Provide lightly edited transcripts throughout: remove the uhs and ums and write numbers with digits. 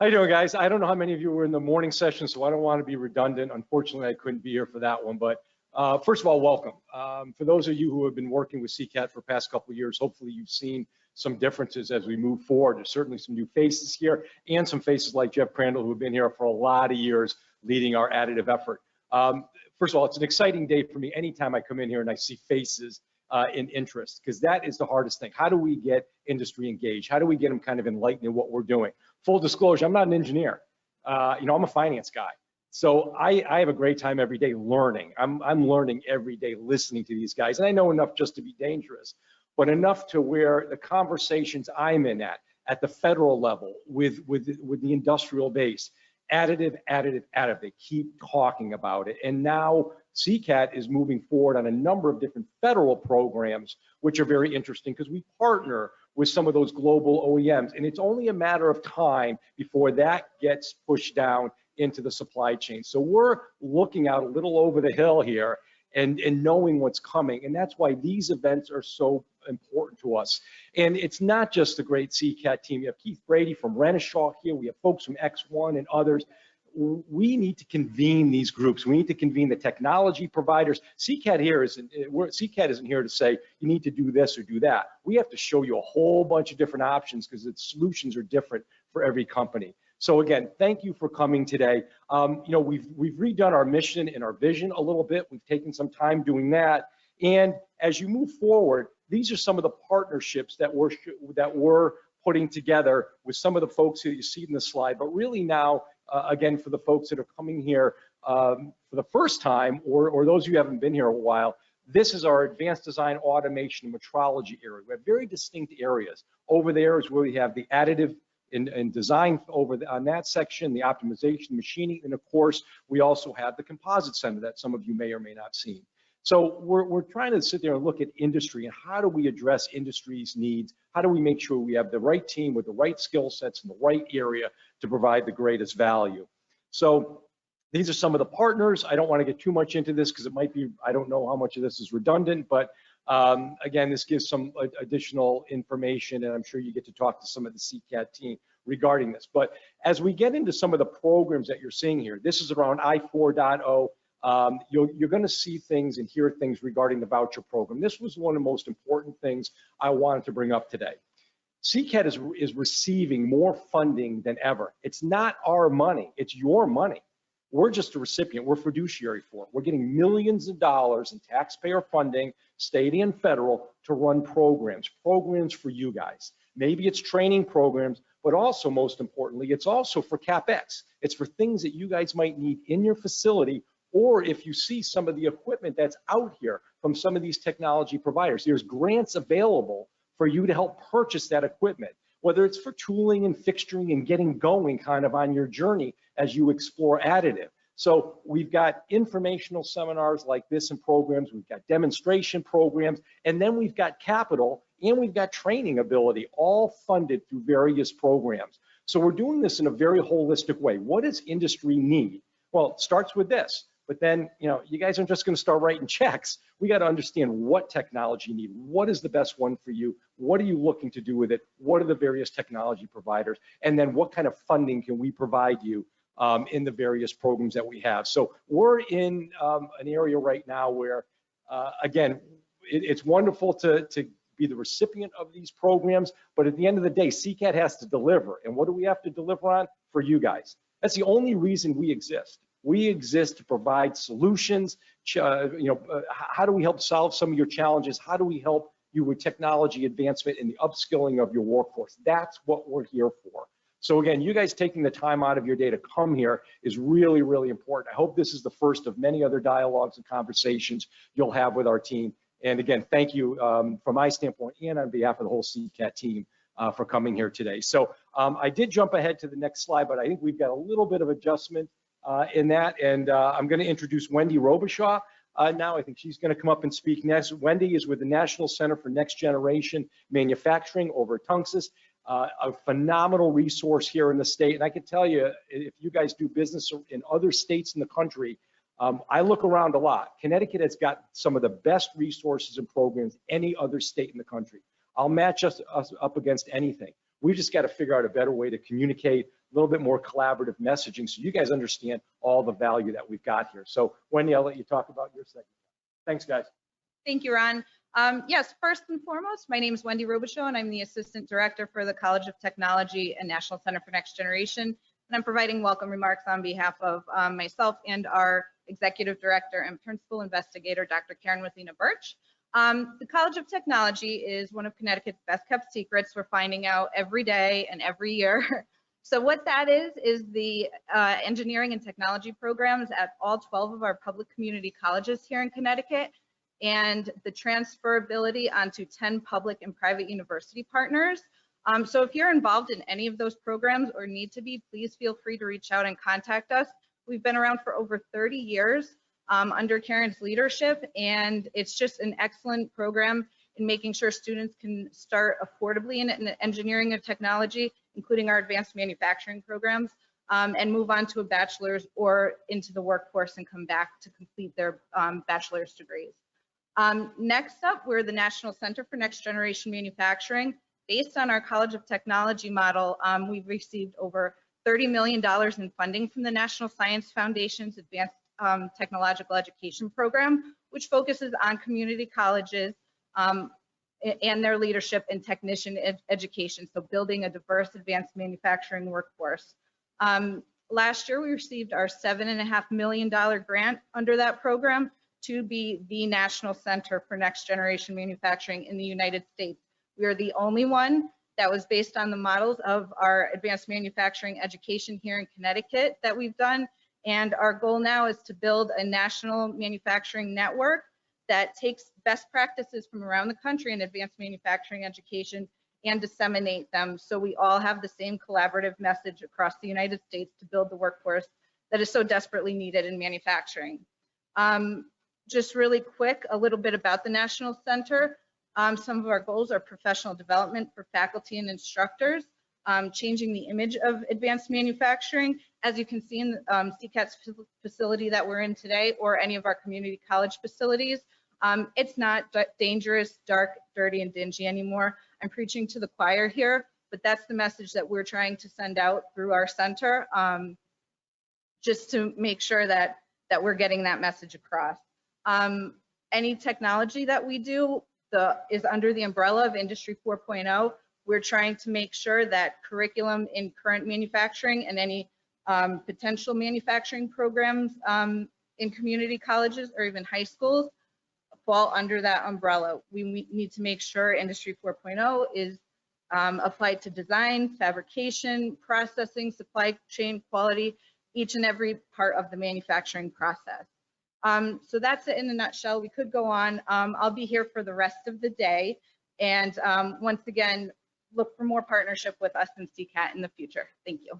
How you doing, guys? I don't know how many of you were in the morning session, so I don't want to be redundant. Unfortunately, I couldn't be here for that one, but first of all, welcome. For those of you who have been working with CCAT for the past couple of years, hopefully you've seen some differences as we move forward. There's certainly some new faces here and some faces like Jeff Crandall who have been here for a lot of years leading our additive effort. First of all, it's an exciting day for me anytime I come in here and I see faces in interest, because that is the hardest thing. How do we get industry engaged? How do we get them kind of enlightened in what we're doing? Full disclosure, I'm not an engineer. I'm a finance guy. So I have a great time every day learning. I'm learning every day listening to these guys. And I know enough just to be dangerous, but enough to where the conversations I'm in at the federal level with the industrial base, additive. They keep talking about it. And now CCAT is moving forward on a number of different federal programs, which are very interesting because we partner with some of those global OEMs. And it's only a matter of time before that gets pushed down into the supply chain. So we're looking out a little over the hill here and knowing what's coming. And that's why these events are so important to us. And it's not just the great CCAT team. You have Keith Brady from Renishaw here. We have folks from X1 and others. We need to convene these groups. We need to convene the technology providers. CCAT isn't here to say you need to do this or do that. We have to show you a whole bunch of different options because the solutions are different for every company. So again, thank you for coming today. We've redone our mission and our vision a little bit. We've taken some time doing that. And as you move forward, these are some of the partnerships that we're putting together with some of the folks that you see in the slide. But really now, again, for the folks that are coming here for the first time, or those of you who haven't been here a while, this is our advanced design, automation, and metrology area. We have very distinct areas. Over there is where we have the additive and design on that section, the optimization, machining, and of course, we also have the composite center that some of you may or may not have seen. So we're trying to sit there and look at industry and how do we address industry's needs? How do we make sure we have the right team with the right skill sets in the right area to provide the greatest value? So these are some of the partners. I don't want to get too much into this because it might be, I don't know how much of this is redundant, but again, this gives some additional information, and I'm sure you get to talk to some of the CCAT team regarding this. But as we get into some of the programs that you're seeing here, this is around I4.0. You're going to see things and hear things regarding the voucher program. This was one of the most important things I wanted to bring up today. CCAT is receiving more funding than ever. It's not our money, it's your money. We're just a recipient, we're fiduciary for it. We're getting millions of dollars in taxpayer funding, state and federal, to run programs for you guys. Maybe it's training programs, but also most importantly, it's also for CapEx. It's for things that you guys might need in your facility, or if you see some of the equipment that's out here from some of these technology providers, there's grants available for you to help purchase that equipment, whether it's for tooling and fixturing and getting going kind of on your journey as you explore additive. So we've got informational seminars like this and programs, we've got demonstration programs, and then we've got capital and we've got training ability, all funded through various programs. So we're doing this in a very holistic way. What does industry need? Well, it starts with this. But then, you guys aren't just going to start writing checks. We got to understand what technology you need. What is the best one for you? What are you looking to do with it? What are the various technology providers? And then what kind of funding can we provide you in the various programs that we have? So we're in an area right now where, again, it's wonderful to be the recipient of these programs, but at the end of the day, CCAT has to deliver. And what do we have to deliver on? For you guys. That's the only reason we exist. We exist to provide solutions. How do we help solve some of your challenges? How do we help you with technology advancement and the upskilling of your workforce? That's what we're here for. So again, you guys taking the time out of your day to come here is really, really important. I hope this is the first of many other dialogues and conversations you'll have with our team. And again, thank you from my standpoint and on behalf of the whole CCAT team for coming here today. So I did jump ahead to the next slide, but I think we've got a little bit of adjustment in that, and I'm going to introduce Wendy Robichaud now. I think she's going to come up and speak next. Wendy is with the National Center for Next Generation Manufacturing over at Tunxus, a phenomenal resource here in the state. And I can tell you, if you guys do business in other states in the country, I look around a lot. Connecticut has got some of the best resources and programs any other state in the country. I'll match us up against anything. We've just got to figure out a better way to communicate, little bit more collaborative messaging so you guys understand all the value that we've got here. So Wendy, I'll let you talk about your segment. Thanks, guys. Thank you, Ron. Yes, first and foremost, my name is Wendy Robichaud, and I'm the Assistant Director for the College of Technology and National Center for Next Generation. And I'm providing welcome remarks on behalf of myself and our Executive Director and Principal Investigator, Dr. Karen Wosczyna Birch. The College of Technology is one of Connecticut's best kept secrets. We're finding out every day and every year. So what that is the engineering and technology programs at all 12 of our public community colleges here in Connecticut, and the transferability onto 10 public and private university partners. So if you're involved in any of those programs or need to be, please feel free to reach out and contact us. We've been around for over 30 years under Karen's leadership, and it's just an excellent program in making sure students can start affordably in engineering and technology, including our advanced manufacturing programs, and move on to a bachelor's or into the workforce and come back to complete their bachelor's degrees. Next up, we're the National Center for Next Generation Manufacturing. Based on our College of Technology model, we've received over $30 million in funding from the National Science Foundation's Advanced Technological Education Program, which focuses on community colleges and their leadership in technician education, so building a diverse advanced manufacturing workforce. Last year, we received our $7.5 million grant under that program to be the National Center for Next Generation Manufacturing in the United States. We are the only one that was based on the models of our advanced manufacturing education here in Connecticut that we've done. And our goal now is to build a national manufacturing network that takes best practices from around the country in advanced manufacturing education and disseminate them so we all have the same collaborative message across the United States to build the workforce that is so desperately needed in manufacturing. Just really quick, a little bit about the National Center. Some of our goals are professional development for faculty and instructors, changing the image of advanced manufacturing. As you can see in CCAT's facility that we're in today, or any of our community college facilities, it's not dangerous, dark, dirty, and dingy anymore. I'm preaching to the choir here, but that's the message that we're trying to send out through our center, just to make sure that we're getting that message across. Any technology that we do is under the umbrella of Industry 4.0. We're trying to make sure that curriculum in current manufacturing and any potential manufacturing programs in community colleges or even high schools fall under that umbrella. We need to make sure Industry 4.0 is applied to design, fabrication, processing, supply chain, quality, each and every part of the manufacturing process. So that's it in a nutshell. We could go on. I'll be here for the rest of the day. And once again, look for more partnership with us and CCAT in the future. Thank you.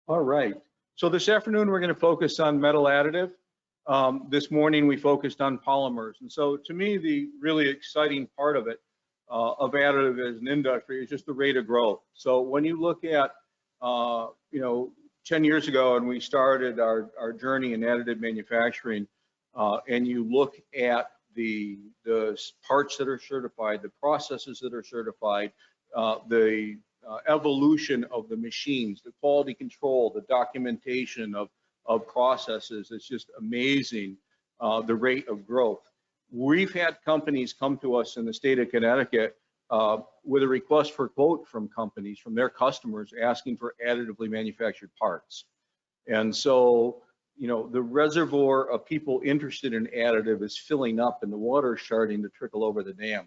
All right. So this afternoon, we're going to focus on metal additive. This morning, we focused on polymers. And so to me, the really exciting part of it, of additive as an industry, is just the rate of growth. So when you look at, 10 years ago, and we started our journey in additive manufacturing, and you look at the parts that are certified, the processes that are certified, the evolution of the machines, the quality control, the documentation of processes, it's just amazing, the rate of growth. We've had companies come to us in the state of Connecticut with a request for quote from companies, from their customers, asking for additively manufactured parts. And so, the reservoir of people interested in additive is filling up and the water is starting to trickle over the dam.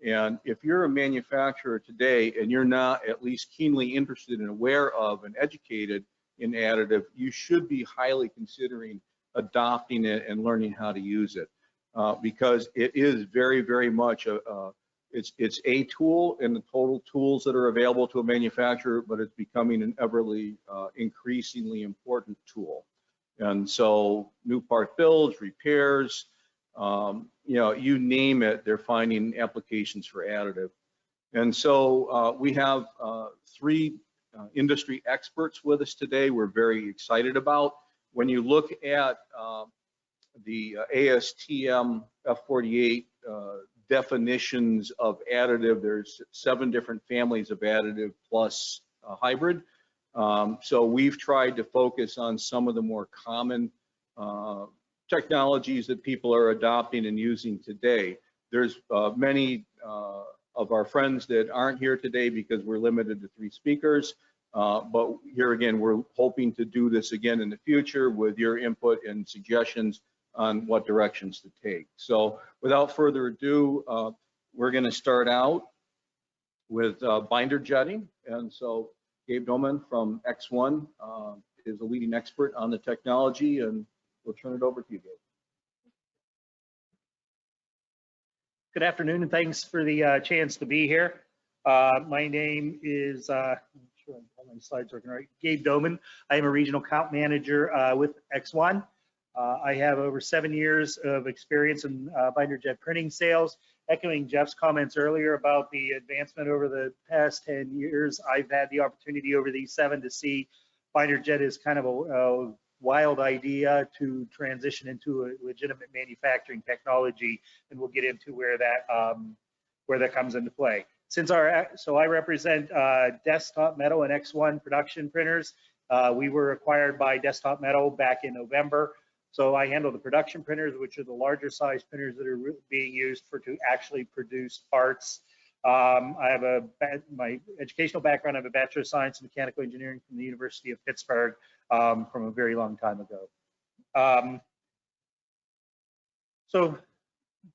And if you're a manufacturer today and you're not at least keenly interested and aware of and educated in additive, you should be highly considering adopting it and learning how to use it, because it is very, very much it's a tool in the total tools that are available to a manufacturer, but it's becoming an everly increasingly important tool. And so new part builds, repairs, you name it, they're finding applications for additive. And so we have three industry experts with us today we're very excited about. When you look at the ASTM F48 definitions of additive. There's 7 different families of additive plus hybrid. So we've tried to focus on some of the more common technologies that people are adopting and using today. There's many of our friends that aren't here today because we're limited to 3 speakers. But here again, we're hoping to do this again in the future with your input and suggestions on what directions to take. So without further ado, we're going to start out with binder jetting. And so Gabe Doman from X1 is a leading expert on the technology, and we'll turn it over to you, Gabe. Good afternoon, and thanks for the chance to be here. My name is, I'm sure my slides are working right, Gabe Doman. I am a regional account manager with X1. I have over 7 years of experience in binder jet printing sales. Echoing Jeff's comments earlier about the advancement over the past 10 years, I've had the opportunity over these 7 to see binder jet as kind of a wild idea to transition into a legitimate manufacturing technology, and we'll get into where that comes into play. So I represent Desktop Metal and X1 production printers. We were acquired by Desktop Metal back in November. So I handle the production printers, which are the larger size printers that are being used to actually produce parts. I have my educational background. I have a Bachelor of Science in Mechanical Engineering from the University of Pittsburgh from a very long time ago. So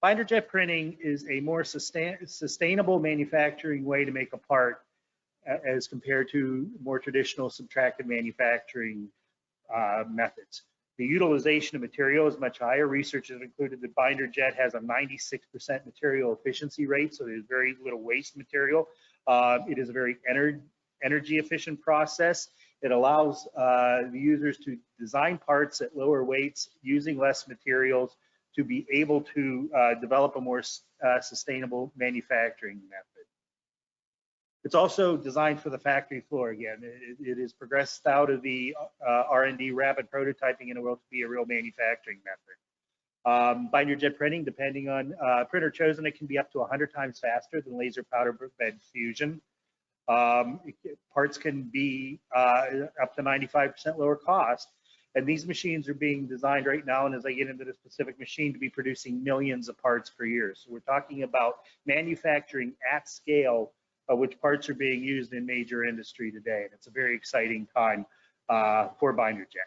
binder jet printing is a more sustainable manufacturing way to make a part as compared to more traditional subtractive manufacturing methods. The utilization of material is much higher. Research has included that binder jet has a 96% material efficiency rate, so there's very little waste material. It is a very energy efficient process. It allows the users to design parts at lower weights using less materials to be able to develop a more sustainable manufacturing method. It's also designed for the factory floor again. It is progressed out of the R&D rapid prototyping in a world to be a real manufacturing method. Binder jet printing, depending on printer chosen, it can be up to 100 times faster than laser powder bed fusion. Parts can be up to 95% lower cost. And these machines are being designed right now, and as I get into the specific machine, to be producing millions of parts per year. So we're talking about manufacturing at scale, which parts are being used in major industry today. And it's a very exciting time for binder jet.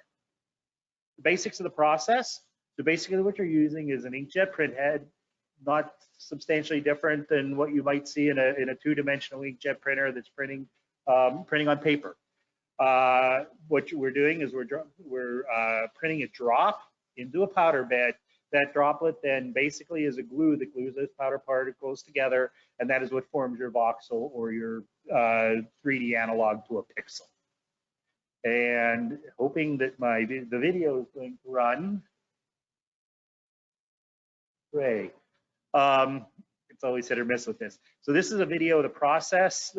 The basics of the process. So basically what you're using is an inkjet print head, not substantially different than what you might see in a 2-dimensional inkjet printer that's printing on paper. What we're doing is we're printing a drop into a powder bed. That droplet then basically is a glue that glues those powder particles together, and that is what forms your voxel or your 3D analog to a pixel. And hoping that the video is going to run. Great. It's always hit or miss with this. So this is a video of the process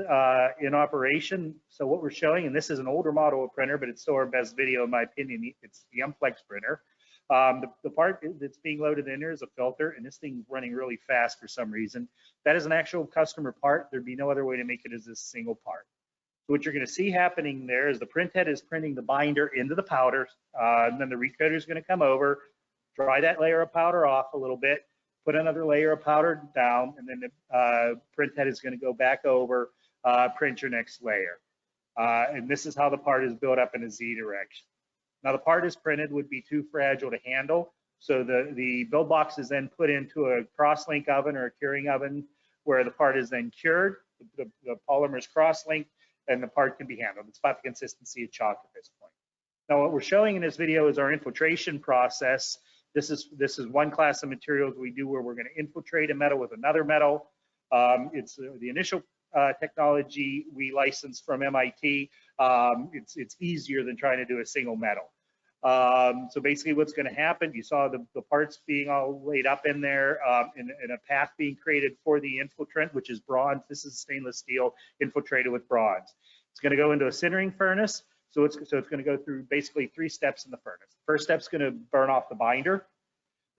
in operation. So what we're showing, and this is an older model of printer, but it's still our best video in my opinion. It's the Mplex printer. The part that's being loaded in there is a filter, and this thing's running really fast for some reason. That is an actual customer part. There'd be no other way to make it as a single part. So what you're going to see happening there is the print head is printing the binder into the powder, and then the recoder is going to come over, dry that layer of powder off a little bit, put another layer of powder down, and then the print head is going to go back over, print your next layer. And this is how the part is built up in a Z direction. Now the part is printed would be too fragile to handle, so the build box is then put into a cross-link oven or a curing oven where the part is then cured, the polymer is cross-linked, and the part can be handled. It's about the consistency of chalk at this point. Now what we're showing in this video is our infiltration process. This is one class of materials we do where we're going to infiltrate a metal with another metal. It's the initial technology we licensed from MIT. It's easier than trying to do a single metal. So basically what's going to happen, you saw the parts being all laid up in there in a path being created for the infiltrant, which is bronze. This is stainless steel infiltrated with bronze. It's going to go into a sintering furnace. So it's going to go through basically 3 steps in the furnace. The first step's going to burn off the binder.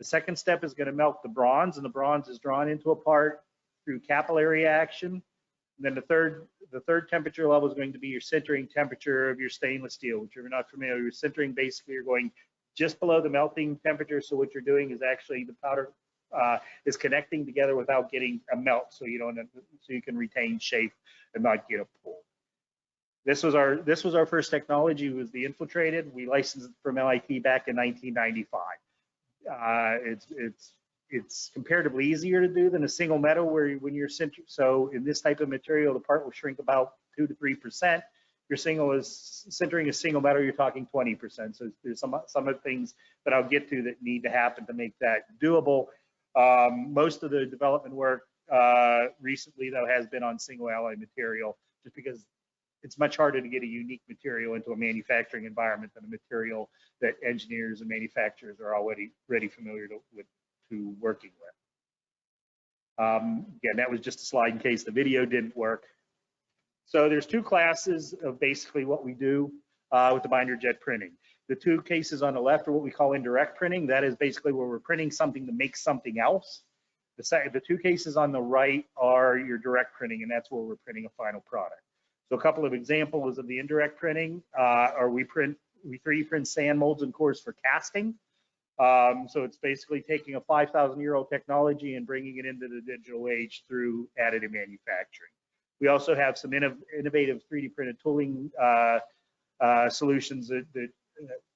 The second step is going to melt the bronze, and the bronze is drawn into a part through capillary action. And then the third temperature level is going to be your sintering temperature of your stainless steel, which if you're not familiar with sintering, basically you're going just below the melting temperature. So what you're doing is actually the powder is connecting together without getting a melt, so you can retain shape and not get a pull. This was our first technology, was the infiltrated. We licensed it from MIT back in 1995. It's comparatively easier to do than a single metal, where when you're sintering. So in this type of material, the part will shrink about 2 to 3%. Your sintering a single metal, you're talking 20%. So there's some of the things that I'll get to that need to happen to make that doable. Most of the development work recently, though, has been on single alloy material, just because it's much harder to get a unique material into a manufacturing environment than a material that engineers and manufacturers are already familiar to working with. Again, that was just a slide in case the video didn't work. So there's two classes of basically what we do with the binder jet printing. The two cases on the left are what we call indirect printing. That is basically where we're printing something to make something else. The two cases on the right are your direct printing, and that's where we're printing a final product. So a couple of examples of the indirect printing are we 3D print sand molds and cores for casting. So it's basically taking a 5,000-year-old technology and bringing it into the digital age through additive manufacturing. We also have some innovative 3D printed tooling solutions that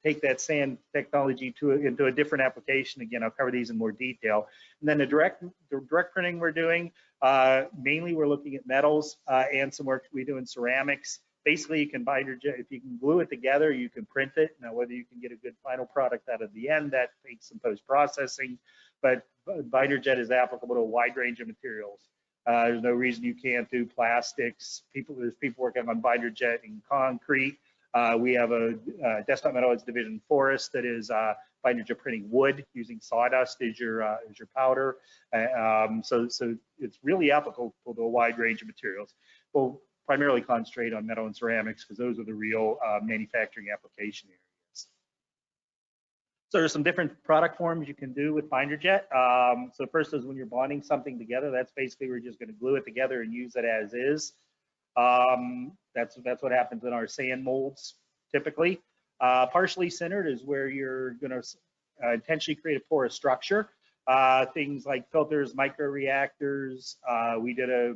take that sand technology into a different application. Again, I'll cover these in more detail. And then the direct printing we're doing, mainly we're looking at metals and some work we do in ceramics. Basically, you can binder jet, if you can glue it together, you can print it. Now, whether you can get a good final product out of the end, that takes some post-processing, but binder jet is applicable to a wide range of materials. There's no reason you can't do plastics. There's people working on binder jet in concrete. We have a desktop metals division forest that is binder jet printing wood using sawdust as your powder. So it's really applicable to a wide range of materials. We'll primarily concentrate on metal and ceramics because those are the real manufacturing application areas. So there's some different product forms you can do with binder jet. So first is when you're bonding something together. That's basically we're just going to glue it together and use it as is. That's what happens in our sand molds typically. Partially centered is where you're going to intentionally create a porous structure. Things like filters, microreactors. We did a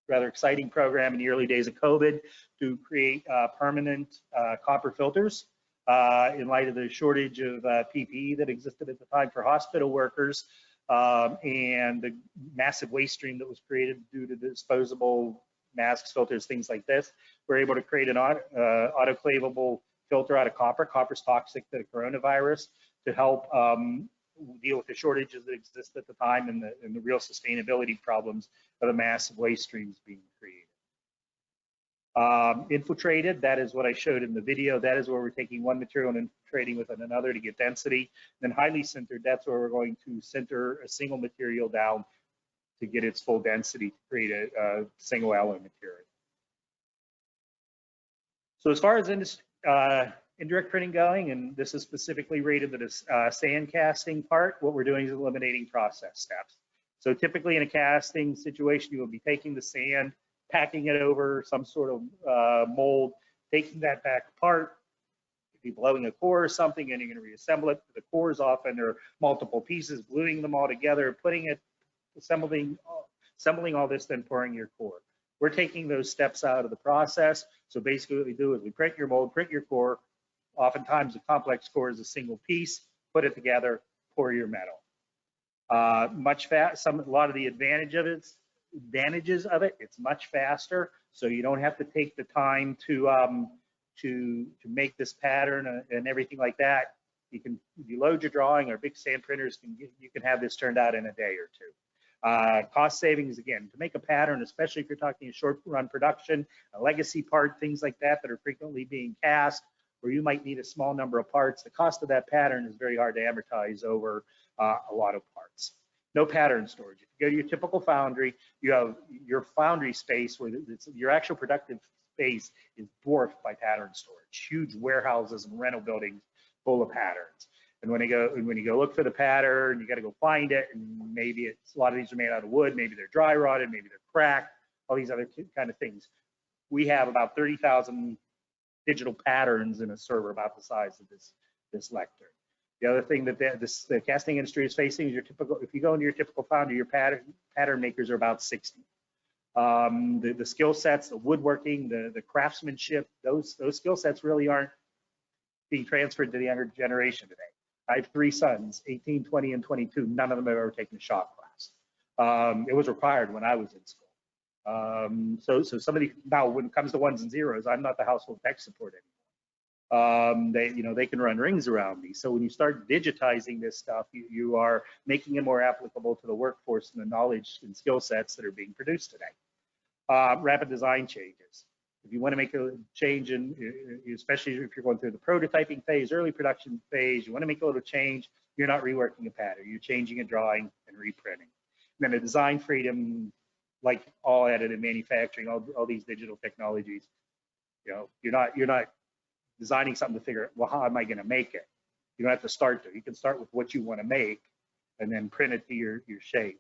rather exciting program in the early days of COVID to create permanent copper filters in light of the shortage of PPE that existed at the time for hospital workers and the massive waste stream that was created due to disposable masks, filters, things like this. We're able to create an autoclavable filter out of copper. Copper's toxic to the coronavirus to help deal with the shortages that exist at the time and the real sustainability problems of the massive waste streams being created. Infiltrated, that is what I showed in the video. That is where we're taking one material and infiltrating with another to get density. Then highly sintered, that's where we're going to sinter a single material down to get its full density to create a single alloy material. So as far as indirect printing going, and this is specifically rated to the sand casting part, what we're doing is eliminating process steps. So typically in a casting situation, you will be taking the sand, packing it over some sort of mold, taking that back apart, be blowing a core or something, and you're going to reassemble it. The cores often are multiple pieces, gluing them all together, putting it, assembling all this, then pouring your core. We're taking those steps out of the process. So basically what we do is we print your mold, print your core. Oftentimes the complex core is a single piece, put it together, pour your metal. A lot of the advantages of it, it's much faster. So you don't have to take the time to make this pattern and everything like that. If you load your drawing, or big sand printers you can have this turned out in a day or two. Cost savings, again, to make a pattern, especially if you're talking a short run production, a legacy part, things like that are frequently being cast, where you might need a small number of parts. The cost of that pattern is very hard to amortize over a lot of parts. No pattern storage. If you go to your typical foundry, you have your foundry space where your actual productive space is dwarfed by pattern storage. Huge warehouses and rental buildings full of patterns. And when you go look for the pattern, you got to go find it, and maybe a lot of these are made out of wood, maybe they're dry rotted, maybe they're cracked, all these other kind of things. We have about 30,000 digital patterns in a server about the size of this lectern. The other thing that the casting industry is facing is if you go into your typical foundry, your pattern makers are about 60. The skill sets, the woodworking, the craftsmanship, those skill sets really aren't being transferred to the younger generation today. I have 3 sons, 18, 20, and 22. None of them have ever taken a shop class. It was required when I was in school. So somebody, now when it comes to ones and zeros, I'm not the household tech support anymore. They can run rings around me. So when you start digitizing this stuff, you are making it more applicable to the workforce and the knowledge and skill sets that are being produced today. Rapid design changes. If you want to make a change especially if you're going through the prototyping phase, early production phase, you want to make a little change, you're not reworking a pattern, you're changing a drawing and reprinting. And then the design freedom, like all additive manufacturing, all these digital technologies, you're not designing something to figure out, well, how am I going to make it? You don't have to start there. You can start with what you want to make and then print it to your shape.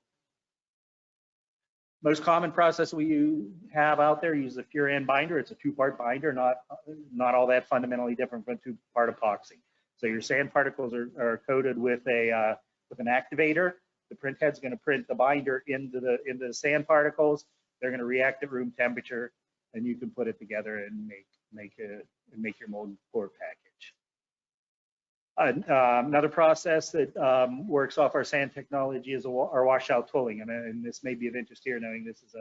Most common process we have out there uses a Furan binder. It's a 2-part binder, not all that fundamentally different from 2-part epoxy. So your sand particles are coated with an activator. The print head's going to print the binder into the sand particles. They're going to react at room temperature, and you can put it together and make your mold core package. Another process that works off our sand technology is our washout tooling, and this may be of interest here, knowing this is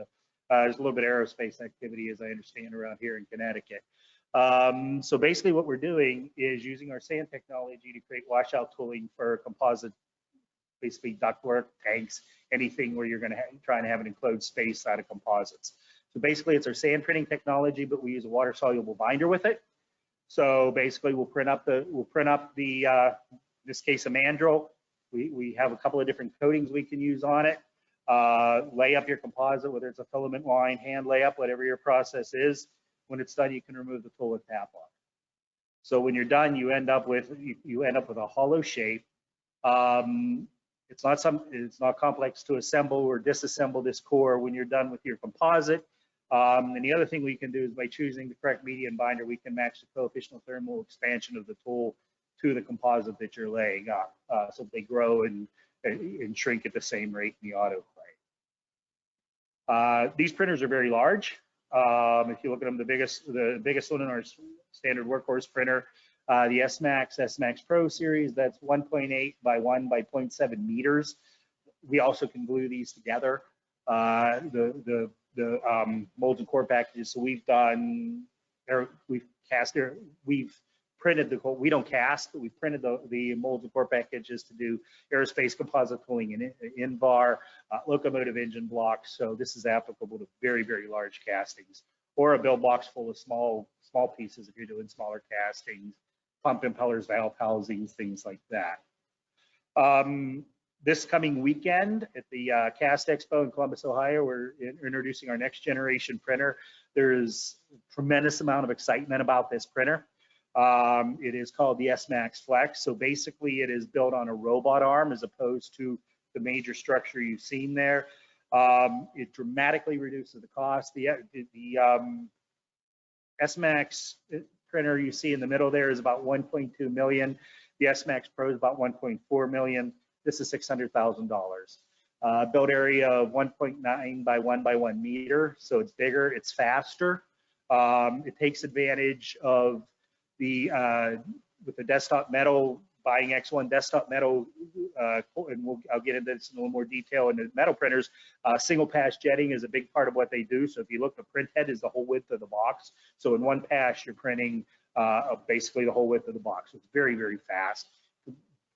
there's a little bit of aerospace activity, as I understand, around here in Connecticut. So basically what we're doing is using our sand technology to create washout tooling for composite, basically ductwork, tanks, anything where you're going to try and have an enclosed space out of composites. So basically it's our sand printing technology, but we use a water soluble binder with it. So basically we'll print up the in this case a mandrel. We have a couple of different coatings we can use on it. Lay up your composite, whether it's a filament line, hand lay up, whatever your process is. When it's done, you can remove the tool with tap on. So when you're done, you end up with a hollow shape. It's not complex to assemble or disassemble this core when you're done with your composite. And the other thing we can do is by choosing the correct media and binder, we can match the coefficient of thermal expansion of the tool to the composite that you're laying up, so they grow and shrink at the same rate in the autoclave. These printers are very large. If you look at them, the biggest one in our standard workhorse printer, the S-Max Pro series, that's 1.8 by 1 by 0.7 meters. We also can glue these together. The molds and core packages. So we've printed we don't cast, but we've printed the molds and core packages to do aerospace composite tooling and in-bar, locomotive engine blocks. So this is applicable to very, very large castings, or a build box full of small pieces if you're doing smaller castings, pump impellers, valve housings, things like that. This coming weekend at the Cast Expo in Columbus, Ohio, we're introducing our next generation printer. There's a tremendous amount of excitement about this printer. It is called the S-Max Flex. So basically it is built on a robot arm as opposed to the major structure you've seen there. It dramatically reduces the cost. The S-Max printer you see in the middle there is about 1.2 million. The S-Max Pro is about 1.4 million. This is $600,000. Build area of 1.9 by 1 by 1 meter, so it's bigger, it's faster. It takes advantage of with the desktop metal, buying X1 desktop metal, and I'll get into this in a little more detail in the metal printers. Single pass jetting is a big part of what they do. So if you look, the print head is the whole width of the box. So in one pass, you're printing basically the whole width of the box. So it's very, very fast.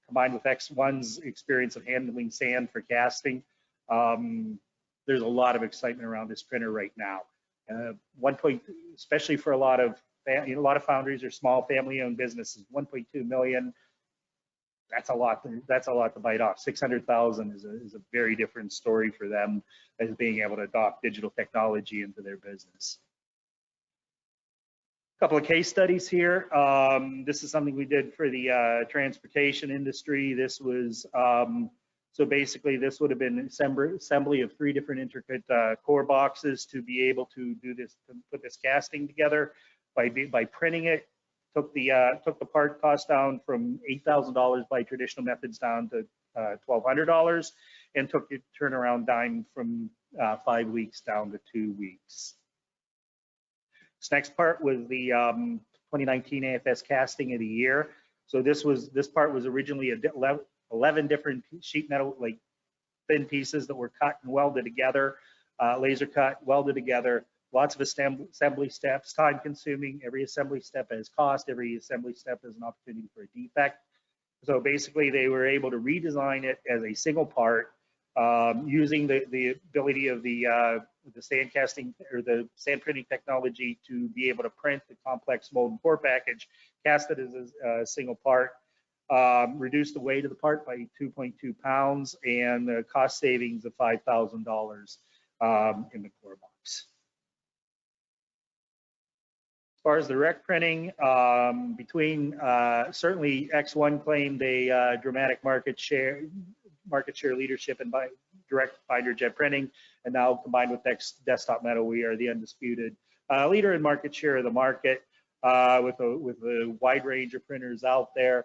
Combined with X1's experience of handling sand for casting, there's a lot of excitement around this printer right now. Especially for a lot of foundries or small family-owned businesses, 1.2 million. That's a lot. That's a lot to bite off. 600,000 is a very different story for them as being able to adopt digital technology into their business. Couple of case studies here. This is something we did for the transportation industry. This was, so basically this would have been assembly of 3 different intricate core boxes to be able to do this, to put this casting together by printing it. Took the part cost down from $8,000 by traditional methods down to $1,200, and took the turnaround time from 5 weeks down to 2 weeks. This next part was the 2019 AFS casting of the year. So this part was originally 11 different sheet metal, like thin pieces that were cut and welded together, laser cut, welded together. Lots of assembly steps, time consuming. Every assembly step has cost. Every assembly step is an opportunity for a defect. So basically they were able to redesign it as a single part using the ability of the sand casting or the sand printing technology to be able to print the complex mold and pour package, cast it as a single part, reduce the weight of the part by 2.2 pounds, and the cost savings of $5,000 in the core box. As far as direct printing, between certainly X1 claimed a dramatic market share leadership in direct binder jet printing, and now combined with Desktop Metal, we are the undisputed leader in market share of the market with a wide range of printers out there.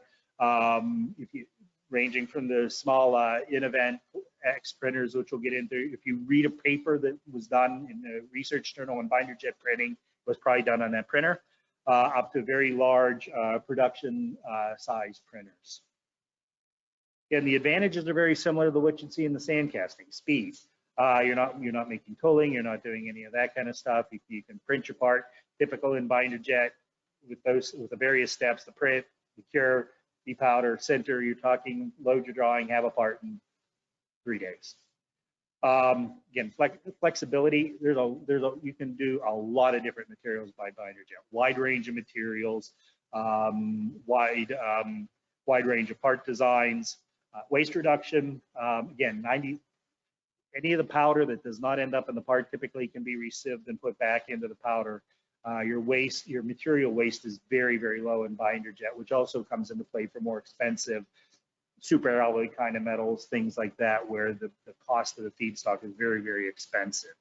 Ranging from the small in-event X printers, which we'll get into. If you read a paper that was done in the research journal on binder jet printing, was probably done on that printer, up to very large production size printers. And the advantages are very similar to what you'd see in the sand casting. Speed. You're not making tooling. You're not doing any of that kind of stuff. You can print your part. Typical in binder jet with the various steps: the print, the cure, depowder, sinter. You're talking load your drawing, have a part in 3 days. Again, flexibility. You can do a lot of different materials by binder jet. Wide range of materials, wide range of part designs, waste reduction. Again, any of the powder that does not end up in the part typically can be resieved and put back into the powder. Your material waste is very, very low in binder jet, which also comes into play for more expensive super alloy kind of metals, things like that, where the cost of the feedstock is very, very expensive.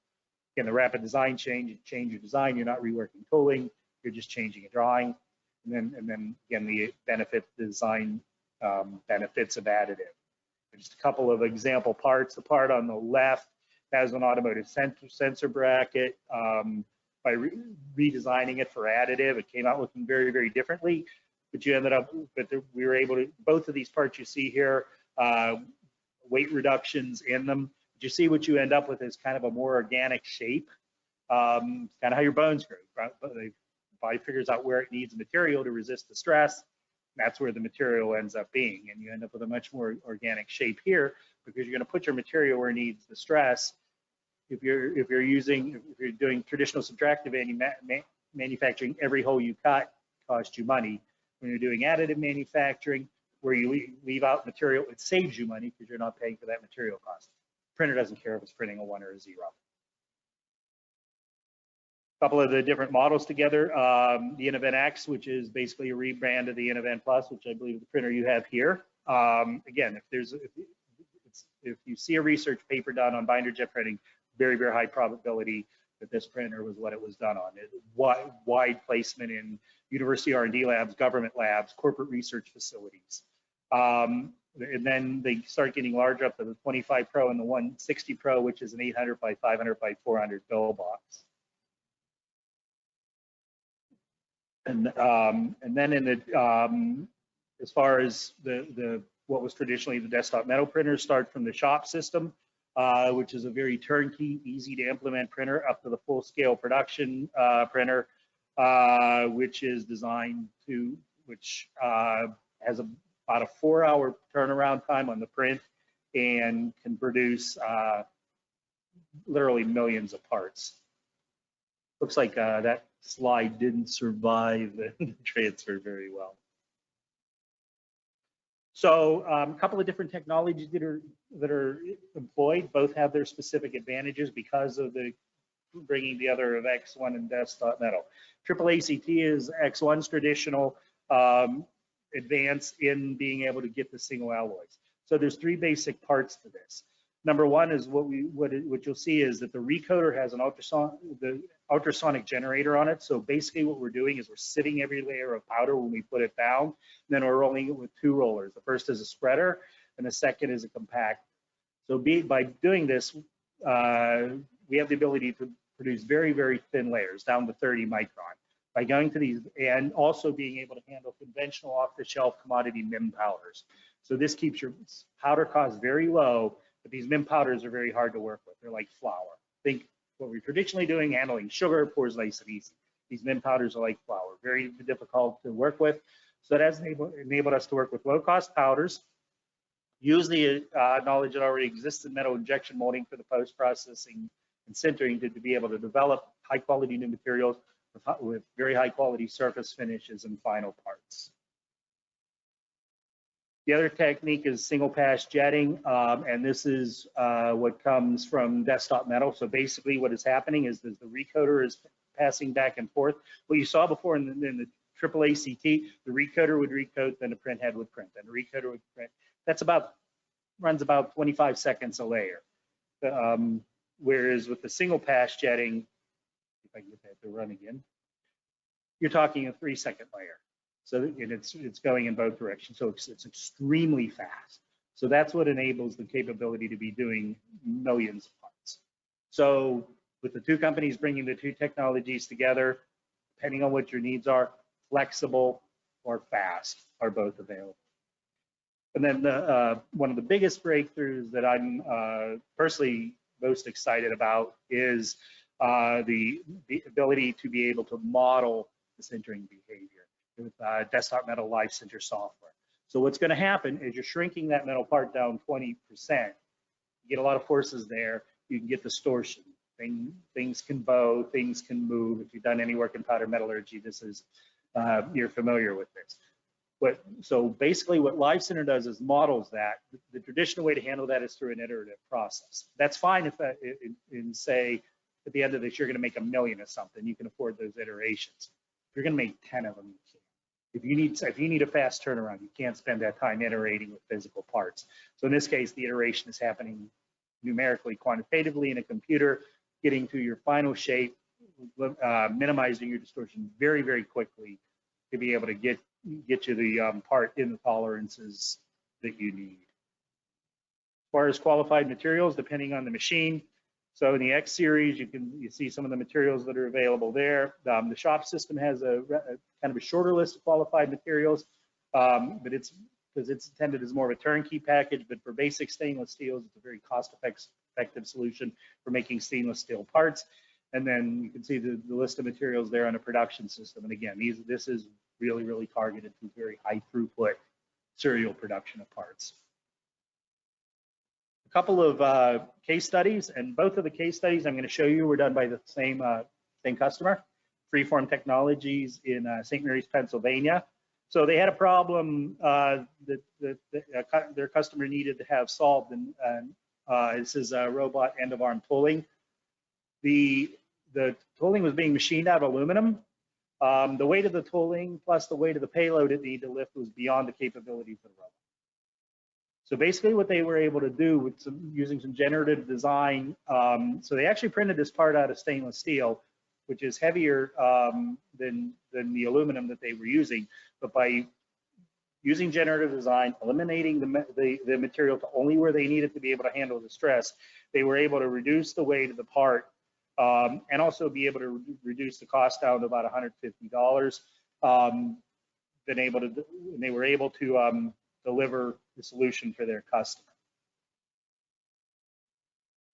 Again, the rapid design change, you change your design, you're not reworking tooling, you're just changing a drawing. And then again, the design benefits of additive. Just a couple of example parts. The part on the left has an automotive sensor bracket. By redesigning it for additive, it came out looking very, very differently. But we were able to, both of these parts you see here, weight reductions in them. But you see what you end up with is kind of a more organic shape, kind of how your bones grow, right? But the body figures out where it needs material to resist the stress. That's where the material ends up being, and you end up with a much more organic shape here because you're going to put your material where it needs the stress. If you're doing traditional subtractive manufacturing, every hole you cut costs you money. When you're doing additive manufacturing, where you leave out material, it saves you money because you're not paying for that material cost. Printer doesn't care if it's printing a 1 or a 0. A couple of the different models together. The InnoVent X, which is basically a rebrand of the InnoVent Plus, which I believe is the printer you have here. Again, if you see a research paper done on binder jet printing, very, very high probability that this printer was what it was done on. Wide placement in university R&D labs, government labs, corporate research facilities. And then they start getting larger up to the 25 Pro and the 160 Pro, which is an 800 by 500 by 400 bill box. And then in the as far as what was traditionally the Desktop Metal printers, start from the shop system, which is a very turnkey, easy to implement printer, up to the full scale production printer, which is designed to, has about a 4-hour turnaround time on the print and can produce literally millions of parts. Looks like that slide didn't survive the transfer very well. So a couple of different technologies that are employed. Both have their specific advantages because of the bringing together of X1 and Desktop Metal. Triple ACT is X1's traditional advance in being able to get the single alloys. So there's three basic parts to this. Number one is what you'll see is that the recoater has an ultrasonic generator on it. So basically what we're doing is we're sitting every layer of powder when we put it down, and then we're rolling it with two rollers. The first is a spreader, and the second is a compactor. So by doing this, we have the ability to produce very, very thin layers down to 30 micron. By going to these and also being able to handle conventional off-the-shelf commodity MIM powders. So this keeps your powder costs very low, but these MIM powders are very hard to work with. They're like flour. Think what we're traditionally doing, handling sugar, pours nice and easy. These MIM powders are like flour, very difficult to work with. So that has enabled us to work with low-cost powders, use the knowledge that already exists in metal injection molding for the post-processing and sintering to be able to develop high-quality new materials with very high-quality surface finishes and final parts. The other technique is single pass jetting, and this is what comes from desktop metal. So basically what is happening is the recoater is passing back and forth. What you saw before in the triple ACT, the recoater would recoat, then the print head would print, then the recoater would print. That's runs about 25 seconds a layer. Whereas with the single pass jetting, if I can get that to run again, you're talking a 3-second layer. So and it's going in both directions. So it's extremely fast. So that's what enables the capability to be doing millions of parts. So with the two companies bringing the two technologies together, depending on what your needs are, flexible or fast are both available. And then one of the biggest breakthroughs that I'm personally most excited about is the ability to be able to model the sintering behavior with desktop metal live sinter software. So what's going to happen is you're shrinking that metal part down 20%. You get a lot of forces there. You can get distortion. Things can bow, things can move. If you've done any work in powder metallurgy, this is you're familiar with this. So basically what live sinter does is models that. The traditional way to handle that is through an iterative process. That's fine if in say at the end of this you're going to make 1 million of something, you can afford those iterations. If you're going to make 10 of them, you can't. If you need a fast turnaround, you can't spend that time iterating with physical parts. So in this case, the iteration is happening numerically, quantitatively in a computer, getting to your final shape, minimizing your distortion very, very quickly to be able to get you the part in the tolerances that you need. As far as qualified materials, depending on the machine, so in the X series, you see some of the materials that are available there. The shop system has a kind of a shorter list of qualified materials, but it's because it's intended as more of a turnkey package. But for basic stainless steels, it's a very cost-effective solution for making stainless steel parts. And then you can see the list of materials there on a production system. And again, this is really, really targeted to very high throughput serial production of parts. A couple of case studies, and both of the case studies I'm going to show you were done by the same customer, Freeform Technologies in St. Mary's, Pennsylvania. So they had a problem that their customer needed to have solved, and this is robot end of arm tooling. The tooling was being machined out of aluminum. The weight of the tooling plus the weight of the payload it needed to lift was beyond the capabilities of the robot. So basically what they were able to do with using some generative design, so they actually printed this part out of stainless steel, which is heavier than the aluminum that they were using. But by using generative design, eliminating the material to only where they needed to be able to handle the stress, they were able to reduce the weight of the part and also be able to reduce the cost down to about $150. They were able to deliver the solution for their customer.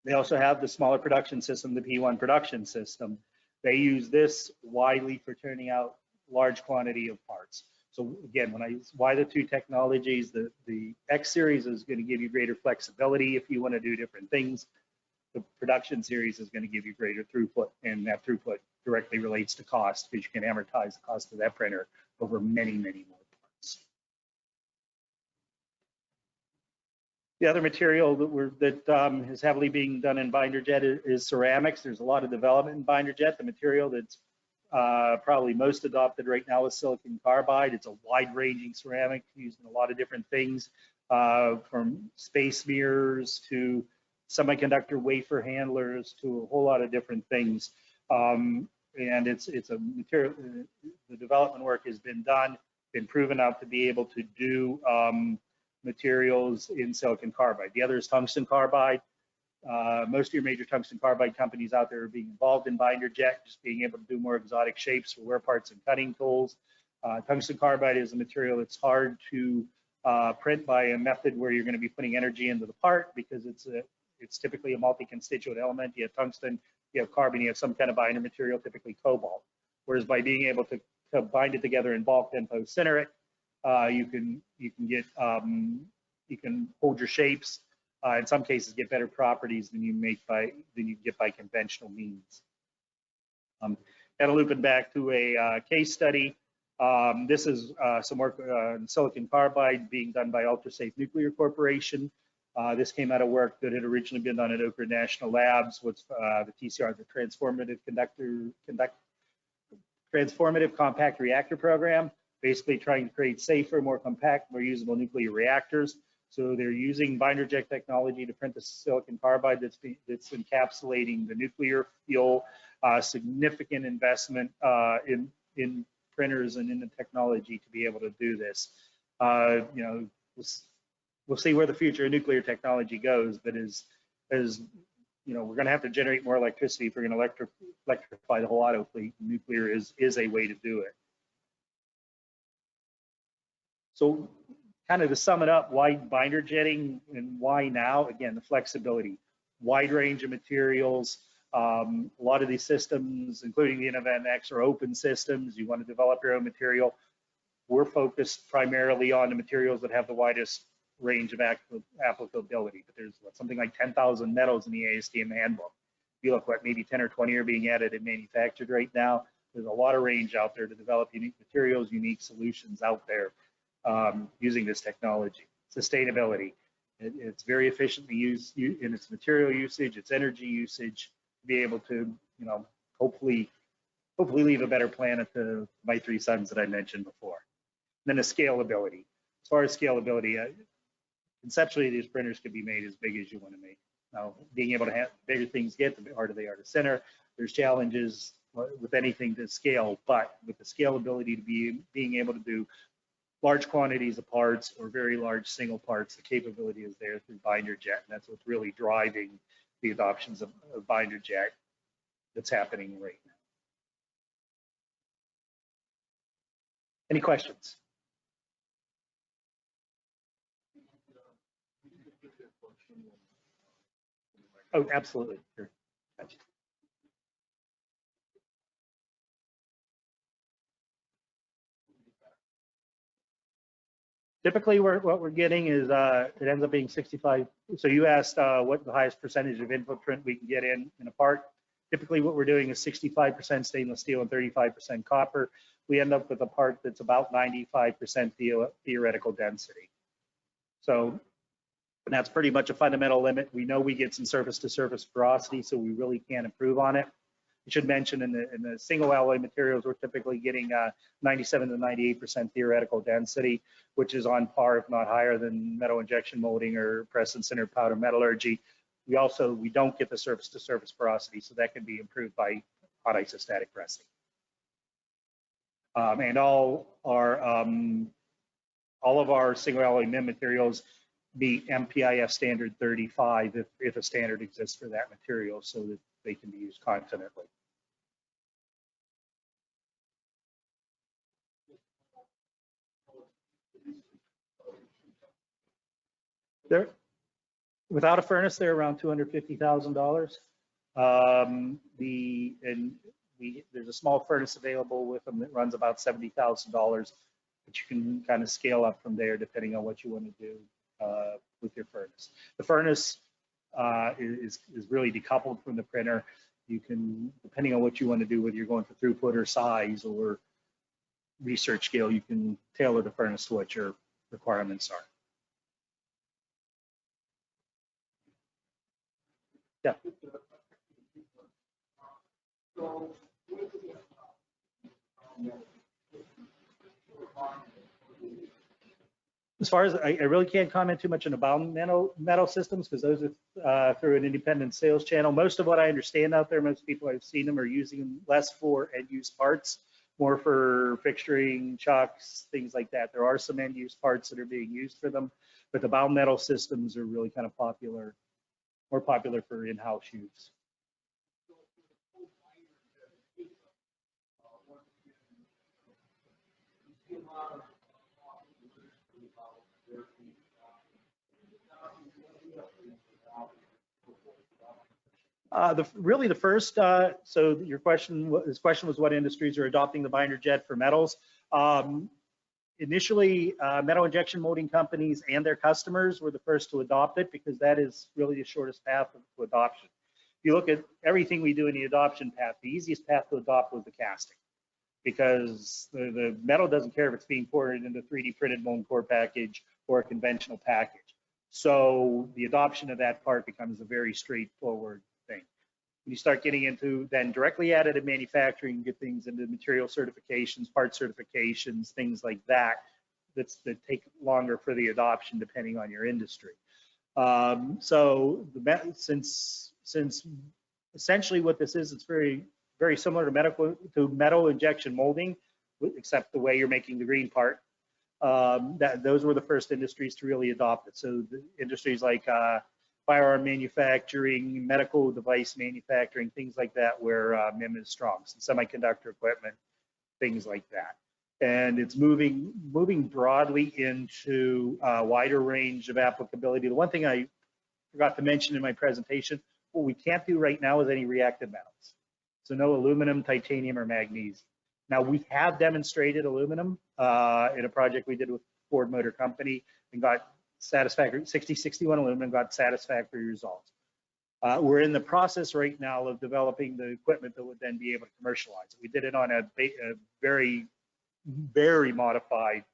They also have the smaller production system, the P1 production system. They use this widely for turning out large quantity of parts. So again, why the two technologies, the X series is going to give you greater flexibility if you want to do different things. The production series is going to give you greater throughput, and that throughput directly relates to cost because you can amortize the cost of that printer over many, many more parts. The other material that is heavily being done in binder jet is ceramics. There's a lot of development in binder jet. The material that's Probably most adopted right now is silicon carbide. It's a wide-ranging ceramic used in a lot of different things, from space mirrors to semiconductor wafer handlers to a whole lot of different things. And it's a material, the development work has been done, been proven out to be able to do materials in silicon carbide. The other is tungsten carbide. Most of your major tungsten carbide companies out there are being involved in binder jet, just being able to do more exotic shapes for wear parts and cutting tools. Tungsten carbide is a material that's hard to print by a method where you're going to be putting energy into the part, because it's typically a multi-constituent element. You have tungsten, you have carbon, you have some kind of binder material, typically cobalt. Whereas by being able to bind it together in bulk, then post-center it, you can hold your shapes. In some cases, get better properties than you get by conventional means. And looping back to a case study, this is some work on silicon carbide being done by Ultrasafe Nuclear Corporation. This came out of work that had originally been done at Oak Ridge National Labs, what's the TCR, the Transformative Compact Reactor Program, basically trying to create safer, more compact, more usable nuclear reactors. So they're using binder jet technology to print the silicon carbide that's encapsulating the nuclear fuel. Significant investment in printers and in the technology to be able to do this. We'll see where the future of nuclear technology goes, but as we're going to have to generate more electricity if we're going to electrify the whole auto fleet. Nuclear is a way to do it. So, kind of to sum it up, why binder jetting and why now? Again, the flexibility, wide range of materials. A lot of these systems, including the InnoventX, are open systems. You want to develop your own material. We're focused primarily on the materials that have the widest range of applicability. But there's something like 10,000 metals in the ASTM handbook. If you look what maybe 10 or 20 are being added and manufactured right now, there's a lot of range out there to develop unique materials, unique solutions out there. Using this technology. Sustainability. It's very efficiently used in its material usage, its energy usage, to be able to, hopefully leave a better planet to my three sons that I mentioned before. And then the scalability. As far as scalability, conceptually, these printers could be made as big as you want to make. Now, being able to have bigger things get, the harder they are to center. There's challenges with anything to scale, but with the scalability to being able to do large quantities of parts or very large single parts, the capability is there through binder jet, and that's what's really driving the adoptions of binder jet that's happening right now. Any questions? Oh, absolutely. Sure. Gotcha. Typically, what we're getting is it ends up being 65. So you asked what the highest percentage of input print we can get in a part. Typically, what we're doing is 65% stainless steel and 35% copper. We end up with a part that's about 95% theoretical density. So that's pretty much a fundamental limit. We know we get some surface-to-surface porosity, so we really can't improve on it. I should mention in the single alloy materials, we're typically getting 97 to 98% theoretical density, which is on par, if not higher, than metal injection molding or press and sinter powder metallurgy. We don't get the surface-to-surface porosity, so that can be improved by hot isostatic pressing. And all of our single alloy MIM materials meet MPIF standard 35 if a standard exists for that material, so that they can be used confidently. Without a furnace, they're around $250,000. There's a small furnace available with them that runs about $70,000, but you can kind of scale up from there depending on what you want to do with your furnace. The furnace is really decoupled from the printer. You can, depending on what you want to do, whether you're going for throughput or size or research scale, you can tailor the furnace to what your requirements are. Yeah. As far as I really can't comment too much on the bound metal systems because those are through an independent sales channel. Most of what I understand out there, most people I've seen them are using them less for end-use parts, more for fixturing, chucks, things like that. There are some end-use parts that are being used for them, but the bound metal systems are really kind of popular, more popular for in-house use. Really the first, so your question, this question was what industries are adopting the binder jet for metals. Initially, metal injection molding companies and their customers were the first to adopt it because that is really the shortest path to adoption. If you look at everything we do in the adoption path, the easiest path to adopt was the casting because the metal doesn't care if it's being poured into 3D printed molten core package or a conventional package. So the adoption of that part becomes a very straightforward thing. When you start getting into then directly additive manufacturing, get things into material certifications, part certifications, things like that, that take longer for the adoption depending on your industry. So since essentially what this is, it's very similar to metal injection molding, except the way you're making the green part. Those were the first industries to really adopt it. So the industries like firearm manufacturing, medical device manufacturing, things like that, where MIM is strong. So semiconductor equipment, things like that. And it's moving broadly into a wider range of applicability. The one thing I forgot to mention in my presentation, what we can't do right now is any reactive metals. So no aluminum, titanium, or magnesium. Now we have demonstrated aluminum in a project we did with Ford Motor Company and got satisfactory 6061 aluminum, got satisfactory results. We're in the process right now of developing the equipment that would then be able to commercialize it. We did it on a very modified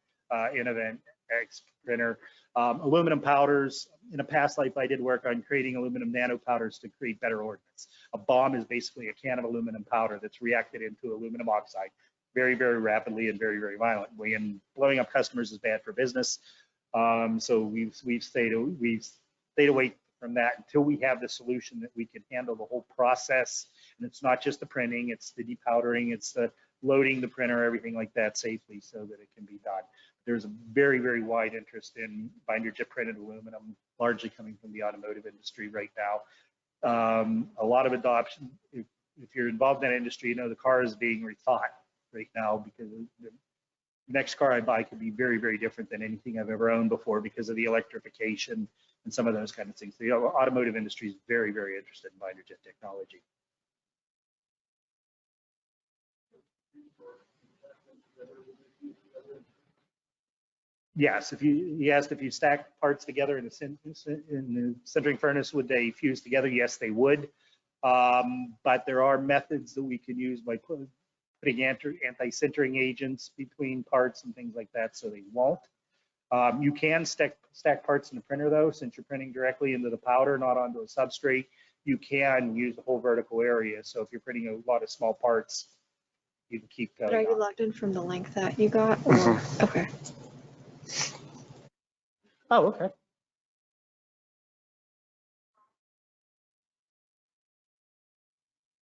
Innovent X printer. Aluminum powders, in a past life I did work on creating aluminum nano powders to create better ordnance. A bomb is basically a can of aluminum powder that's reacted into aluminum oxide very rapidly and very violently, and blowing up customers is bad for business. So we've stayed away from that until we have the solution that we can handle the whole process. And it's not just the printing, it's the depowdering, it's the loading the printer, everything like that safely so that it can be done. There's a very wide interest in binder jet printed aluminum, largely coming from the automotive industry right now. A lot of adoption. If you're involved in that industry, you know the car is being rethought right now because the next car I buy could be very different than anything I've ever owned before because of the electrification and some of those kind of things. The automotive industry is very interested in binder jet technology. Yes, he asked if you stack parts together in the sintering furnace, would they fuse together? Yes, they would. But there are methods that we can use by putting anti-sintering agents between parts and things like that, so they won't. You can stack parts in the printer though, since you're printing directly into the powder, not onto a substrate. You can use the whole vertical area. So if you're printing a lot of small parts, you can keep going. But are you logged in from the link that you got? Or? Okay. Oh, okay.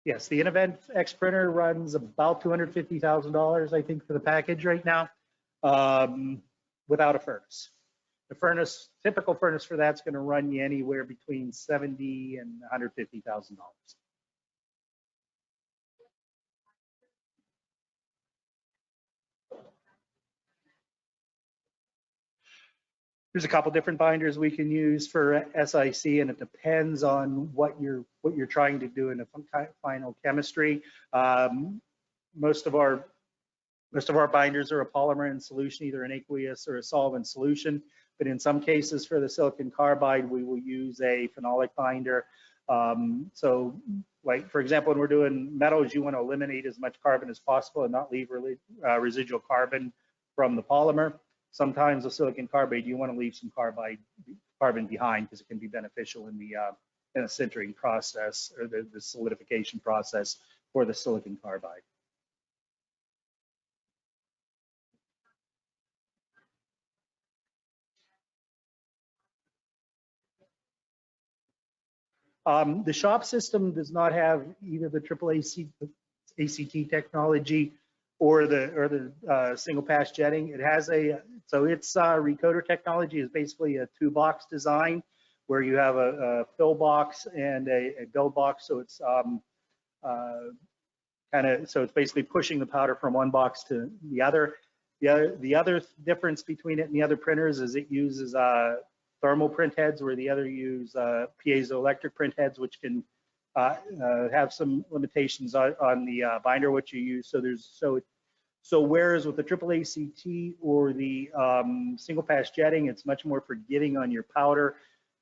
Yes, the Innovent X printer runs about $250,000, I think, for the package right now, without a furnace. The furnace, typical furnace for that's going to run you anywhere between $70,000 and $150,000. There's a couple different binders we can use for SIC, and it depends on what you're trying to do in the final chemistry. Most of our binders are a polymer in solution, either an aqueous or a solvent solution. But in some cases, for the silicon carbide, we will use a phenolic binder. So, like for example, when we're doing metals, you want to eliminate as much carbon as possible and not leave residual carbon from the polymer. Sometimes the silicon carbide, you want to leave some carbon behind because it can be beneficial in the sintering process or the solidification process for the silicon carbide. The shop system does not have either the ACT technology or the single pass jetting. It has so its recoder technology is basically a two box design where you have a fill box and a build box. So it's so it's basically pushing the powder from one box to the other. The other difference between it and the other printers is it uses thermal print heads, where the other use piezoelectric print heads, which can have some limitations on the binder which you use. So whereas with the AAACT or the single pass jetting, it's much more forgiving on your powder.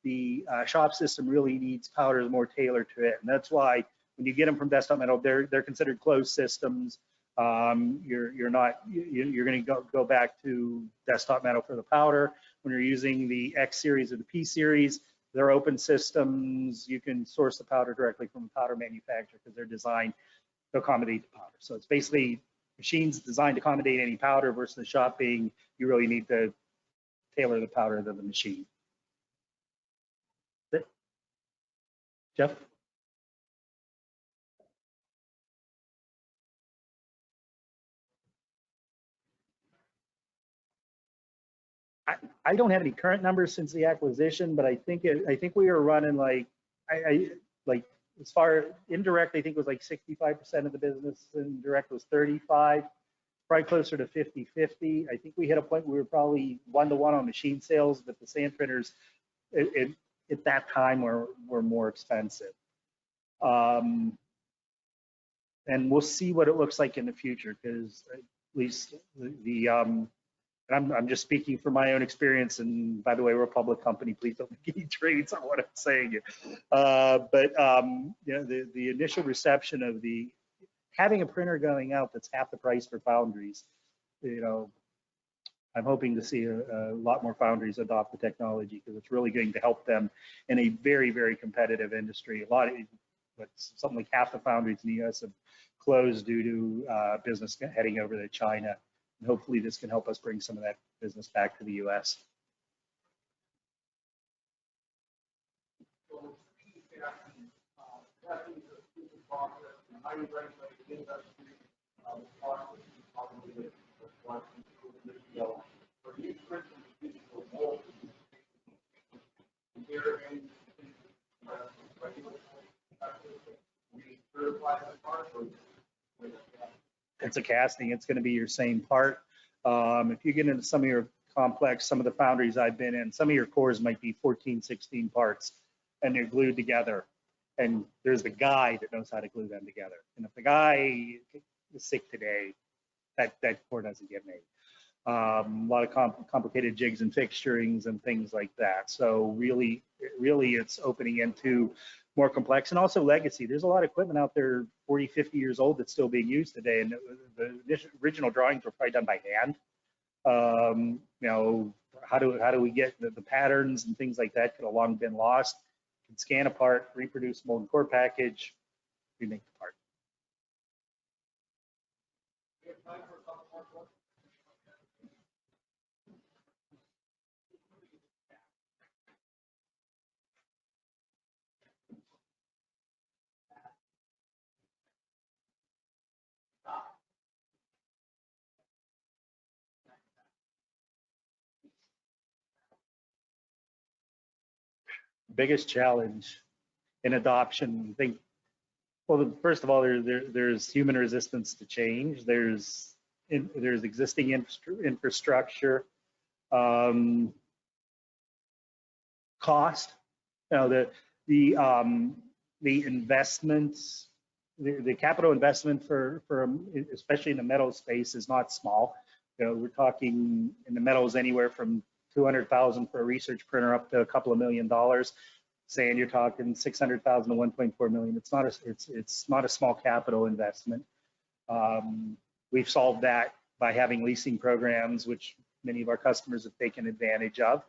The shop system really needs powders more tailored to it, and that's why when you get them from Desktop Metal, they're considered closed systems. You're going to go back to Desktop Metal for the powder. When you're using the X series or the P series, they're open systems. You can source the powder directly from a powder manufacturer because they're designed to accommodate the powder. So it's basically machines designed to accommodate any powder versus the shop being you really need to tailor the powder to the machine. Jeff? I don't have any current numbers since the acquisition, but I think we were running like like as far indirect, I think it was like 65% of the business, and direct was 35, probably closer to 50-50. I think we hit a point where we were probably 1-to-1 on machine sales, but the sand printers at that time were more expensive. And we'll see what it looks like in the future, because at least I'm just speaking from my own experience, and by the way, we're a public company. Please don't make any trades on what I'm saying. But you know, the initial reception of having a printer going out that's half the price for foundries, you know, I'm hoping to see a lot more foundries adopt the technology, because it's really going to help them in a very, very competitive industry. Something like half the foundries in the U.S. have closed due to business heading over to China. And hopefully this can help us bring some of that business back to the U.S. It's a casting. It's going to be your same part. If you get into some of your complex, some of the foundries I've been in, some of your cores might be 14, 16 parts, and they're glued together. And there's the guy that knows how to glue them together. And if the guy is sick today, that core doesn't get made. A lot of complicated jigs and fixturings and things like that. So really it's opening into more complex, and also legacy. There's a lot of equipment out there 40, 50 years old that's still being used today, and the original drawings were probably done by hand. You know, how do we get the patterns and things like that could have long been lost. You can scan a part, reproduce mold core package, remake the part. Biggest challenge in adoption, I think, well, first of all, there's human resistance to change. There's existing infrastructure, cost. You know, the investments, the capital investment for especially in the metal space is not small. You know, we're talking in the metals anywhere from $200,000 for a research printer up to a couple of $1 million. Saying you're talking $600,000 to $1.4 million. It's not a small capital investment. We've solved that by having leasing programs, which many of our customers have taken advantage of.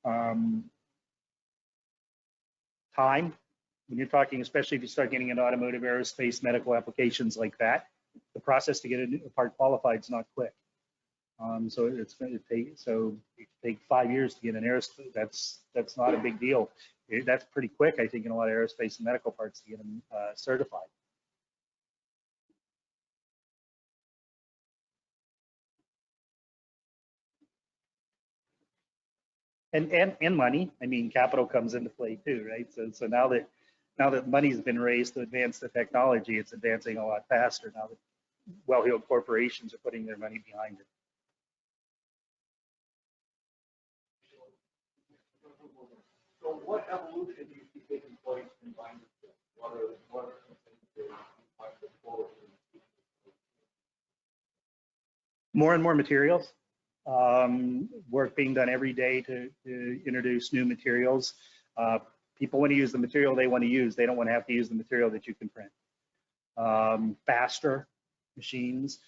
Time, when you're talking, especially if you start getting into automotive, aerospace, medical applications like that, the process to get a part qualified is not quick. So it take 5 years to get an aerospace. That's not a big deal. That's pretty quick, I think, in a lot of aerospace and medical parts to get them certified. And money. I mean, capital comes into play too, right? So now that money's been raised to advance the technology, it's advancing a lot faster now that well-heeled corporations are putting their money behind it. So what evolution do you see taking place in binder jet? What are some things that you find forward? More and more materials. Work being done every day to introduce new materials. People want to use the material they want to use. They don't want to have to use the material that you can print. Faster machines.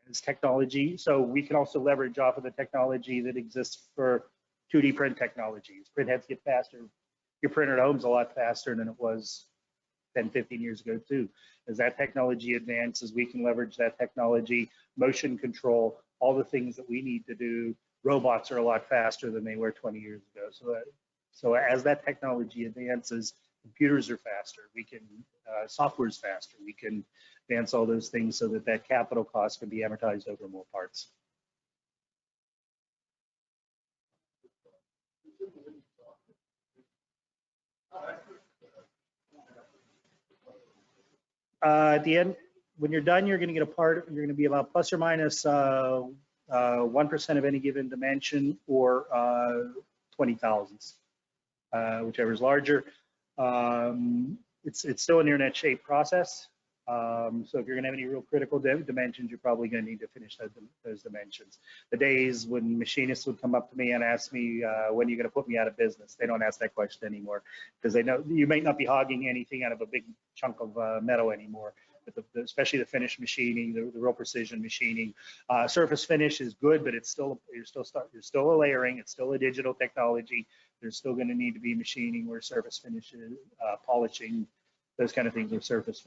Is technology. So we can also leverage off of the technology that exists for 2D print technologies. Print heads get faster. Your printer at home's a lot faster than it was 10, 15 years ago too. As that technology advances, we can leverage that technology, motion control, all the things that we need to do. Robots are a lot faster than they were 20 years ago. So as that technology advances, computers are faster. We can, software's faster. We can advance all those things so that that capital cost can be amortized over more parts. At the end, when you're done, you're going to get a part. You're going to be about plus or minus 1% of any given dimension, or 20 thousandths, whichever is larger. It's still an internet shaped process. So if you're going to have any real critical dimensions, you're probably going to need to finish those dimensions. The days when machinists would come up to me and ask me, when are you going to put me out of business? They don't ask that question anymore, because they know you may not be hogging anything out of a big chunk of metal anymore. But especially the finish machining, the real precision machining. Surface finish is good, but it's still you're still a layering. It's still a digital technology. There's still going to need to be machining where surface finishes, polishing, those kind of things are surface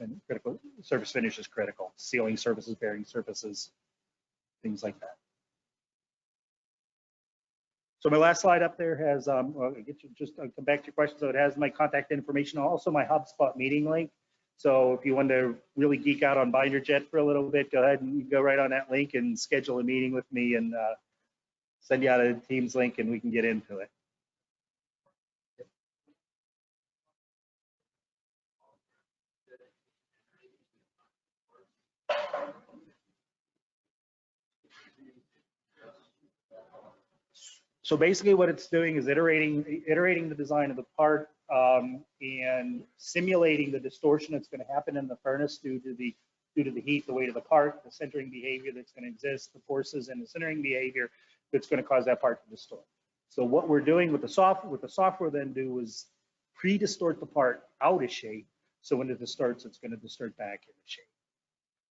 finish is critical. Sealing surfaces, bearing surfaces, things like that. So my last slide up there has, well, I'll come back to your question. So it has my contact information, also my HubSpot meeting link. So if you want to really geek out on binder jet for a little bit, go ahead and go right on that link and schedule a meeting with me, and send you out a Teams link and we can get into it. So basically what it's doing is iterating the design of the part, and simulating the distortion that's going to happen in the furnace due to the heat, the weight of the part, the centering behavior that's going to exist, the forces and the centering behavior that's going to cause that part to distort. So what we're doing with the software then do is pre-distort the part out of shape, so when it distorts, it's going to distort back into shape.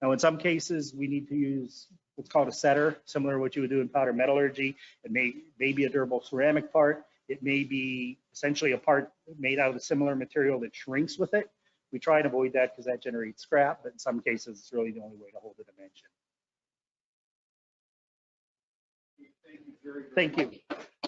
Now, in some cases, we need to use what's called a setter, similar to what you would do in powder metallurgy. It may be a durable ceramic part. It may be essentially a part made out of a similar material that shrinks with it. We try and avoid that because that generates scrap, but in some cases, it's really the only way to hold the dimension. Thank you.